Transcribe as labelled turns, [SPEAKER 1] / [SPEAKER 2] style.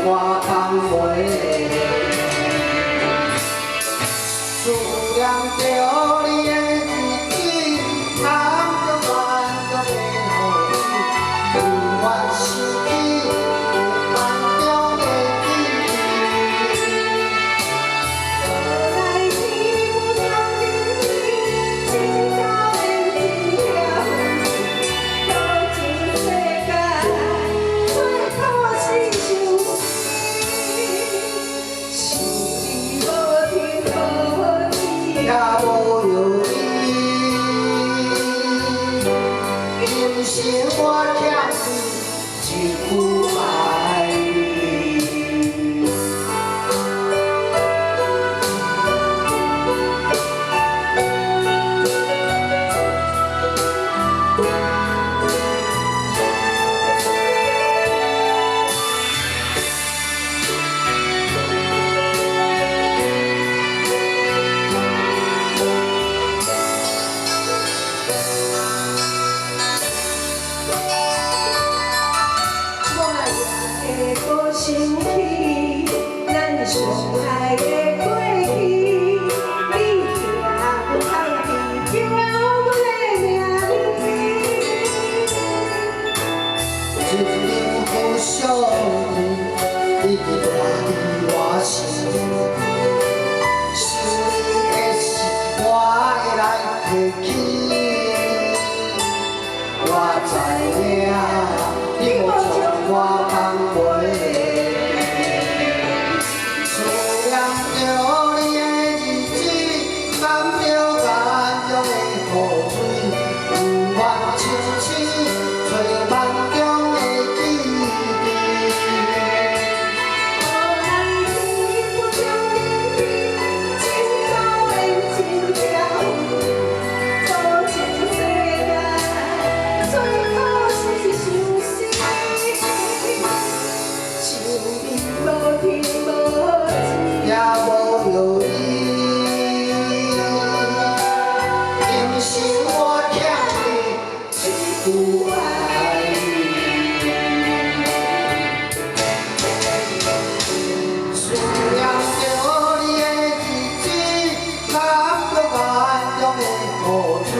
[SPEAKER 1] 我讲袂，思念着你的日子，含着万种的雨水，永远想起有梦中的记忆。
[SPEAKER 2] 来天不相认，今朝缘尽了，多情世间，最可是伤心，是你无天无地。
[SPEAKER 1] 也无有你，今生我欠你一句爱你。
[SPEAKER 2] 我也会搁想起咱相爱的过去，你听不通记叫阮的名字。
[SPEAKER 1] 一场好相遇，已经带离我心。想你的时，我会来提起。我知影，你无将我放袂。思念着你的日子，含着眼中的雨水，永远清醒，找梦中的记忆。
[SPEAKER 2] 无人天不相认，今朝缘尽了，多情世间，最可是伤心，是你无天无地。
[SPEAKER 1] 也无有你，今生我欠你一句爱你。思念着你的日子，含着眼中的雨水。